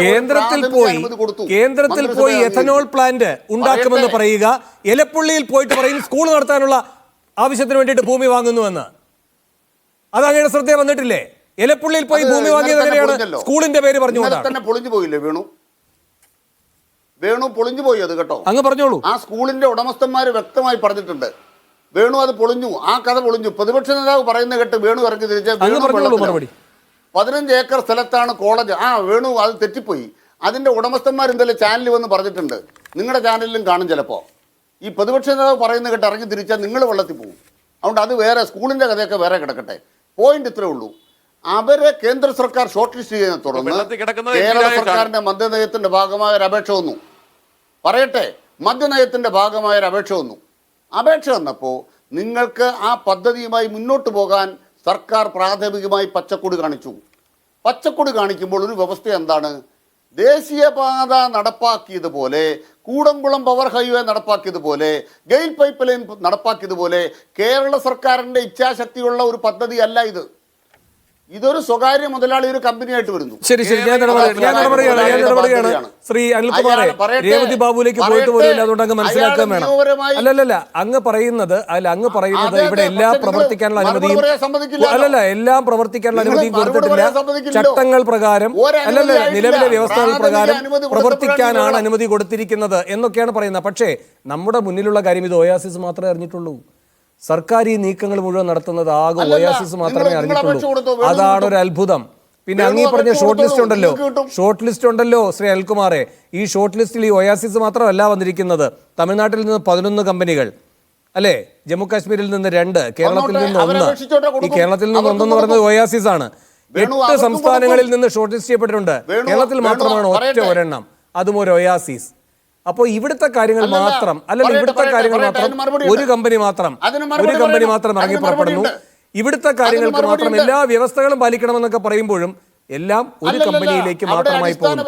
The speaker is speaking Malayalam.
കേന്ദ്രത്തിൽ പോയി എഥനോൾ പ്ലാന്റ് ഉണ്ടാക്കുമെന്ന് പറയുക, എലപ്പുള്ളിയിൽ പോയിട്ട് പറയും സ്കൂൾ നടത്താനുള്ള ആവശ്യത്തിന് വേണ്ടിയിട്ട് ഭൂമി വാങ്ങുന്നുവെന്ന്. അത് അങ്ങനെ ശ്രദ്ധ വന്നിട്ടില്ലേ? എലപ്പുള്ളിയിൽ പോയി ഭൂമി വാങ്ങിയത് എങ്ങനെയാണ്? സ്കൂളിന്റെ പേര് പറഞ്ഞു തന്നെ പൊളിഞ്ഞു പോയില്ലേ വേണു പൊളിഞ്ഞു പോയി. അത് കേട്ടോ, അങ്ങ് പറഞ്ഞോളൂ. ആ സ്കൂളിന്റെ ഉടമസ്ഥന്മാര് വ്യക്തമായി പറഞ്ഞിട്ടുണ്ട് വേണു അത് പൊളിഞ്ഞു, ആ കഥ പൊളിഞ്ഞു. പ്രതിപക്ഷ നേതാവ് പറയുന്ന കേട്ട് വേണു ഇറങ്ങി തിരിച്ച 15 ഏക്കർ സ്ഥലത്താണ് കോളേജ്. വേണു അത് തെറ്റിപ്പോയി. അതിന്റെ ഉടമസ്ഥന്മാർ എന്തായാലും ചാനലിൽ വന്ന് പറഞ്ഞിട്ടുണ്ട്, നിങ്ങളുടെ ചാനലിലും കാണും ചിലപ്പോൾ. ഈ പ്രതിപക്ഷ നേതാവ് പറയുന്ന കേട്ട് ഇറങ്ങി തിരിച്ചാൽ നിങ്ങൾ വെള്ളത്തിൽ പോകും. അതുകൊണ്ട് അത് വേറെ, സ്കൂളിന്റെ കഥയൊക്കെ വേറെ കിടക്കട്ടെ. പോയിന്റ് ഇത്രേ ഉള്ളൂ. അവരെ കേന്ദ്ര സർക്കാർ ഷോർട്ട് ലിസ്റ്റ് ചെയ്യുന്ന തുടർന്ന് കേരള സർക്കാരിന്റെ മദ്യനയത്തിന്റെ ഭാഗമായ ഒരു അപേക്ഷ വന്നു. പറയട്ടെ, മദ്യനയത്തിന്റെ ഭാഗമായ ഒരു അപേക്ഷ വന്നു. അപേക്ഷ വന്നപ്പോൾ നിങ്ങൾക്ക് ആ പദ്ധതിയുമായി മുന്നോട്ട് പോകാൻ സർക്കാർ പ്രാഥമികമായി പച്ചക്കൊടി കാണിച്ചു. പച്ചക്കൊടി കാണിക്കുമ്പോൾ ഒരു വ്യവസ്ഥ എന്താണ്? ദേശീയപാത നടപ്പാക്കിയതുപോലെ, കൂടംകുളം പവർ ഹൈവേ നടപ്പാക്കിയതുപോലെ, ഗെയിൽ പൈപ്പ് ലൈൻ നടപ്പാക്കിയതുപോലെ കേരള സർക്കാരിൻ്റെ ഇച്ഛാശക്തിയുള്ള ഒരു പദ്ധതിയല്ല ഇത്. ഇതൊരു സ്വകാര്യ മുതലാളി ഒരു കമ്പനിയായിട്ട് വരുന്നു. ശരി, ശ്രീ അനിൽകുമാറെ, രേവതി ബാബുവിലേക്ക് പോയിട്ട് പോലും അതുകൊണ്ട് അങ്ങ് മനസ്സിലാക്കാൻ വേണം. അല്ലല്ല, അങ്ങ് പറയുന്നത് ഇവിടെ എല്ലാം പ്രവർത്തിക്കാനുള്ള അനുമതിയും എല്ലാം പ്രവർത്തിക്കാനുള്ള അനുമതിയും കൊടുത്തിട്ടില്ല. ചട്ടങ്ങൾ പ്രകാരം നിലവിലെ വ്യവസ്ഥകൾ പ്രകാരം പ്രവർത്തിക്കാനാണ് അനുമതി കൊടുത്തിരിക്കുന്നത് എന്നൊക്കെയാണ് പറയുന്നത്. പക്ഷേ നമ്മുടെ മുന്നിലുള്ള കാര്യം ഇത് ഒയാസിസ് മാത്രമേ അറിഞ്ഞിട്ടുള്ളൂ. സർക്കാർ ഈ നീക്കങ്ങൾ മുഴുവൻ നടത്തുന്നത് ആകെ ഒയാസിസ് മാത്രമേ അറിഞ്ഞിട്ടുള്ളൂ. അതാണ് ഒരു അത്ഭുതം. പിന്നെ അങ്ങീ പറഞ്ഞ ഷോർട്ട് ലിസ്റ്റ് ഉണ്ടല്ലോ ശ്രീ അനിൽകുമാറെ, ഈ ഷോർട്ട് ലിസ്റ്റിൽ ഈ ഒയാസിസ് മാത്രമല്ല വന്നിരിക്കുന്നത്. തമിഴ്നാട്ടിൽ നിന്ന് 11 കമ്പനികൾ അല്ലേ, ജമ്മു കാശ്മീരിൽ നിന്ന് 2, കേരളത്തിൽ നിന്ന് 1. ഈ കേരളത്തിൽ നിന്ന് 1 എന്ന് പറയുന്നത് ഒയാസിസ് ആണ്. 8 സംസ്ഥാനങ്ങളിൽ നിന്ന് ഷോർട്ട് ലിസ്റ്റ് ചെയ്യപ്പെട്ടിട്ടുണ്ട്. കേരളത്തിൽ മാത്രമാണ് ഒരെണ്ണം, അതും ഒരു ഒയാസിസ്. അപ്പോൾ ഇവിടുത്തെ കാര്യങ്ങൾ മാത്രം ഒരു കമ്പനി മാത്രം ഇറങ്ങി പുറപ്പെടുന്നു. ഇവിടുത്തെ കാര്യങ്ങൾക്ക് മാത്രം എല്ലാ വ്യവസ്ഥകളും പാലിക്കണമെന്നൊക്കെ പറയുമ്പോഴും എല്ലാം ഒരു കമ്പനിയിലേക്ക് മാത്രമായി പോകുന്നു.